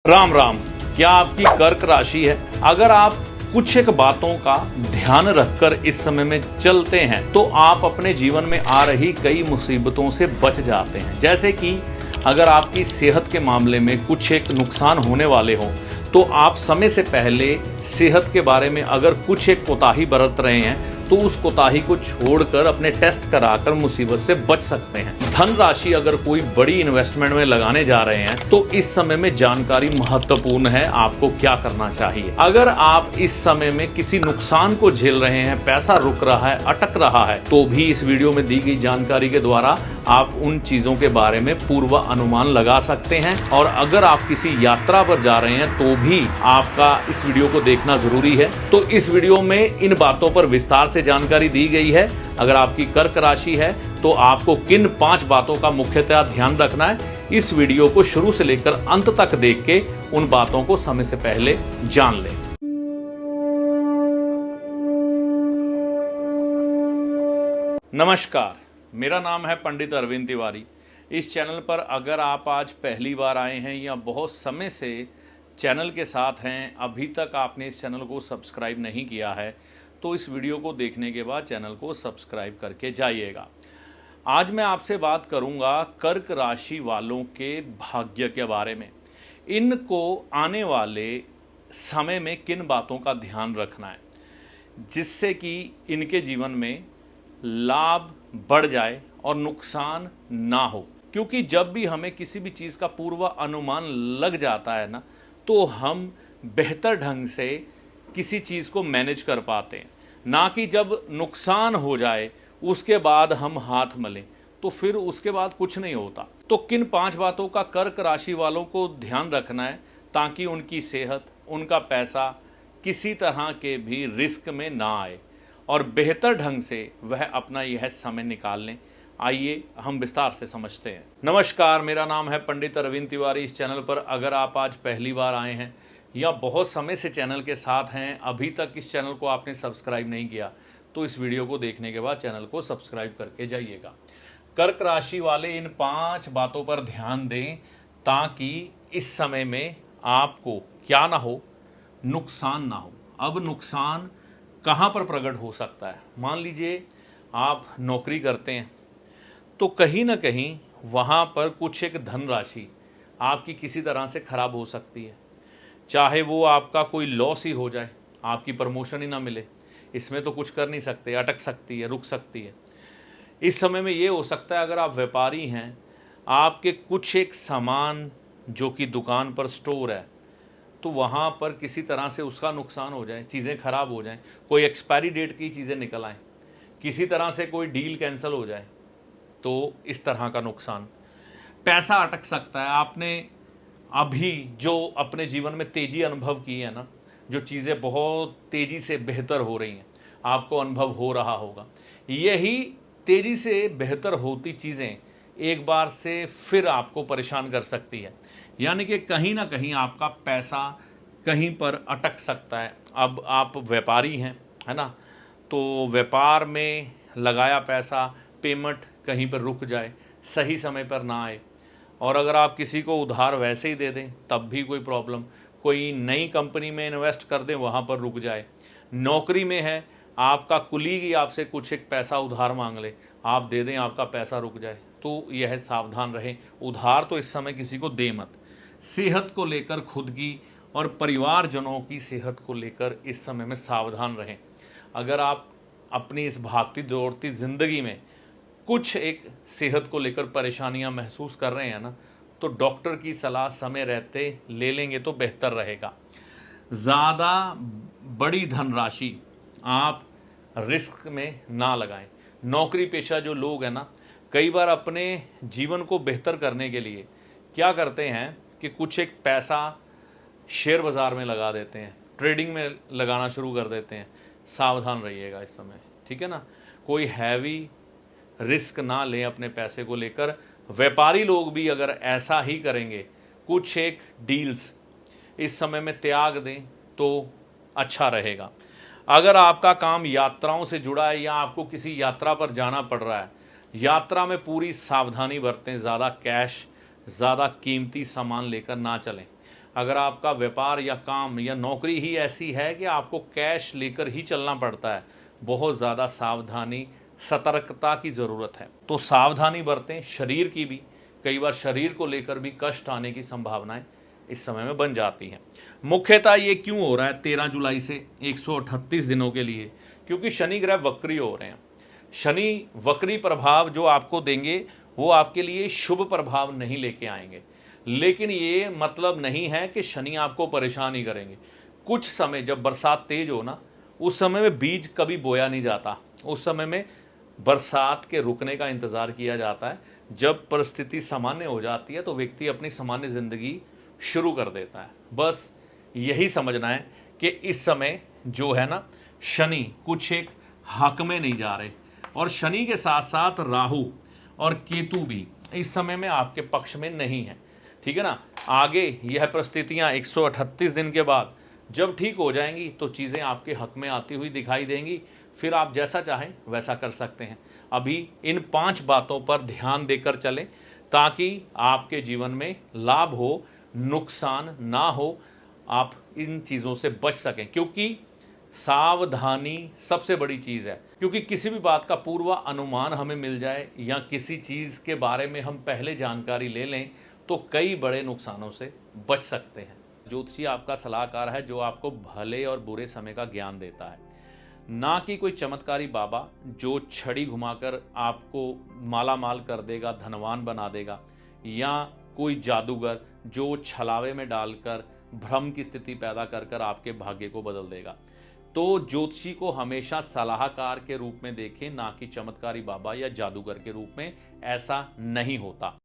राम राम। क्या आपकी कर्क राशि है? अगर आप कुछ एक बातों का ध्यान रखकर इस समय में चलते हैं तो आप अपने जीवन में आ रही कई मुसीबतों से बच जाते हैं। जैसे कि अगर आपकी सेहत के मामले में कुछ एक नुकसान होने वाले हो तो आप समय से पहले सेहत के बारे में अगर कुछ एक कोताही बरत रहे हैं तो उस कोताही को छोड़कर अपने टेस्ट कराकर मुसीबत से बच सकते हैं। धन राशि अगर कोई बड़ी इन्वेस्टमेंट में लगाने जा रहे हैं तो इस समय में जानकारी महत्वपूर्ण है, आपको क्या करना चाहिए। अगर आप इस समय में किसी नुकसान को झेल रहे हैं, पैसा रुक रहा है, अटक रहा है, तो भी इस वीडियो में दी गई जानकारी के द्वारा आप उन चीजों के बारे में पूर्व अनुमान लगा सकते हैं। और अगर आप किसी यात्रा पर जा रहे हैं तो भी आपका इस वीडियो को देखना जरूरी है। तो इस वीडियो में इन बातों पर विस्तार से जानकारी दी गई है। अगर आपकी कर्क राशि है तो आपको किन 5 बातों का मुख्यतः ध्यान रखना है, इस वीडियो को शुरू से लेकर अंत तक देख के उन बातों को समय से पहले जान लें। नमस्कार, मेरा नाम है पंडित अरविंद तिवारी। इस चैनल पर अगर आप आज पहली बार आए हैं या बहुत समय से चैनल के साथ हैं, अभी तक आपने इस चैनल को सब्सक्राइब नहीं किया है, तो इस वीडियो को देखने के बाद चैनल को सब्सक्राइब करके जाइएगा। आज मैं आपसे बात करूंगा कर्क राशि वालों के भाग्य के बारे में। इनको आने वाले समय में किन बातों का ध्यान रखना है जिससे कि इनके जीवन में लाभ बढ़ जाए और नुकसान ना हो। क्योंकि जब भी हमें किसी भी चीज़ का पूर्व अनुमान लग जाता है ना, तो हम बेहतर ढंग से किसी चीज़ को मैनेज कर पाते हैं, ना कि जब नुकसान हो जाए उसके बाद हम हाथ मलें, तो फिर उसके बाद कुछ नहीं होता। तो किन 5 बातों का कर्क राशि वालों को ध्यान रखना है ताकि उनकी सेहत, उनका पैसा किसी तरह के भी रिस्क में ना आए और बेहतर ढंग से वह अपना यह समय निकाल लें। आइए हम विस्तार से समझते हैं। नमस्कार, मेरा नाम है पंडित अरविंद तिवारी। इस चैनल पर अगर आप आज पहली बार आए हैं या बहुत समय से चैनल के साथ हैं, अभी तक इस चैनल को आपने सब्सक्राइब नहीं किया, तो इस वीडियो को देखने के बाद चैनल को सब्सक्राइब करके जाइएगा। कर्क राशि वाले इन 5 बातों पर ध्यान दें ताकि इस समय में आपको क्या ना हो, नुकसान ना हो। अब नुकसान कहाँ पर प्रकट हो सकता है? मान लीजिए आप नौकरी करते हैं तो कहीं ना कहीं वहाँ पर कुछ एक धनराशि आपकी किसी तरह से खराब हो सकती है। चाहे वो आपका कोई लॉस ही हो जाए, आपकी प्रमोशन ही ना मिले, इसमें तो कुछ कर नहीं सकते, अटक सकती है, रुक सकती है। इस समय में ये हो सकता है अगर आप व्यापारी हैं, आपके कुछ एक सामान जो कि दुकान पर स्टोर है तो वहाँ पर किसी तरह से उसका नुकसान हो जाए, चीज़ें खराब हो जाएं, कोई एक्सपायरी डेट की चीज़ें निकल आएँ, किसी तरह से कोई डील कैंसिल हो जाए, तो इस तरह का नुकसान। पैसा अटक सकता है। आपने अभी जो अपने जीवन में तेज़ी अनुभव की है ना, जो चीज़ें बहुत तेज़ी से बेहतर हो रही हैं, आपको अनुभव हो रहा होगा। यही तेज़ी से बेहतर होती चीज़ें एक बार से फिर आपको परेशान कर सकती है, यानी कि कहीं ना कहीं आपका पैसा कहीं पर अटक सकता है। अब आप व्यापारी हैं, है ना, तो व्यापार में लगाया पैसा, पेमेंट कहीं पर रुक जाए, सही समय पर ना आए, और अगर आप किसी को उधार वैसे ही दे दें तब भी कोई प्रॉब्लम, कोई नई कंपनी में इन्वेस्ट कर दें वहाँ पर रुक जाए। नौकरी में है, आपका कुलीग ही आपसे कुछ एक पैसा उधार मांग ले, आप दे दें, आपका पैसा रुक जाए, तो यह सावधान रहें। उधार तो इस समय किसी को दे मत। सेहत को लेकर खुद की और परिवारजनों की सेहत को लेकर इस समय में सावधान रहें। अगर आप अपनी इस भागती दौड़ती ज़िंदगी में कुछ एक सेहत को लेकर परेशानियां महसूस कर रहे हैं ना, तो डॉक्टर की सलाह समय रहते ले लेंगे तो बेहतर रहेगा। ज़्यादा बड़ी धनराशि आप रिस्क में ना लगाएं। नौकरी पेशा जो लोग हैं ना, कई बार अपने जीवन को बेहतर करने के लिए क्या करते हैं कि कुछ एक पैसा शेयर बाज़ार में लगा देते हैं, ट्रेडिंग में लगाना शुरू कर देते हैं। सावधान रहिएगा इस समय, ठीक है ना। कोई हैवी रिस्क ना लें अपने पैसे को लेकर। व्यापारी लोग भी अगर ऐसा ही करेंगे, कुछ एक डील्स इस समय में त्याग दें तो अच्छा रहेगा। अगर आपका काम यात्राओं से जुड़ा है या आपको किसी यात्रा पर जाना पड़ रहा है, यात्रा में पूरी सावधानी बरतें। ज़्यादा कैश, ज़्यादा कीमती सामान लेकर ना चलें। अगर आपका व्यापार या काम या नौकरी ही ऐसी है कि आपको कैश लेकर ही चलना पड़ता है, बहुत ज़्यादा सावधानी, सतर्कता की ज़रूरत है। तो सावधानी बरतें, शरीर की भी, कई बार शरीर को लेकर भी कष्ट आने की संभावनाएं इस समय में बन जाती हैं। मुख्यतः ये क्यों हो रहा है 13 जुलाई से 138 दिनों के लिए? क्योंकि शनि ग्रह वक्री हो रहे हैं। शनि वक्री प्रभाव जो आपको देंगे वो आपके लिए शुभ प्रभाव नहीं लेके आएंगे, लेकिन ये मतलब नहीं है कि शनि आपको परेशान ही करेंगे। कुछ समय जब बरसात तेज हो ना, उस समय में बीज कभी बोया नहीं जाता, उस समय में बरसात के रुकने का इंतज़ार किया जाता है। जब परिस्थिति सामान्य हो जाती है तो व्यक्ति अपनी सामान्य ज़िंदगी शुरू कर देता है। बस यही समझना है कि इस समय जो है ना, शनि कुछ एक हक में नहीं जा रहे, और शनि के साथ साथ राहु और केतु भी इस समय में आपके पक्ष में नहीं है। ठीक है ना। आगे यह परिस्थितियां 138 दिन के बाद जब ठीक हो जाएंगी तो चीज़ें आपके हक में आती हुई दिखाई देंगी, फिर आप जैसा चाहें वैसा कर सकते हैं। अभी इन 5 बातों पर ध्यान देकर चलें ताकि आपके जीवन में लाभ हो, नुकसान ना हो, आप इन चीज़ों से बच सकें। क्योंकि सावधानी सबसे बड़ी चीज़ है। क्योंकि किसी भी बात का पूर्व अनुमान हमें मिल जाए या किसी चीज़ के बारे में हम पहले जानकारी ले लें तो कई बड़े नुकसानों से बच सकते हैं। ज्योतिषी आपका सलाहकार है जो आपको भले और बुरे समय का ज्ञान देता है, ना कि कोई चमत्कारी बाबा जो छड़ी घुमाकर आपको माला माल कर देगा, धनवान बना देगा, या कोई जादूगर जो छलावे में डालकर भ्रम की स्थिति पैदा कर कर आपके भाग्य को बदल देगा। तो ज्योतिषी को हमेशा सलाहकार के रूप में देखें, ना कि चमत्कारी बाबा या जादूगर के रूप में। ऐसा नहीं होता।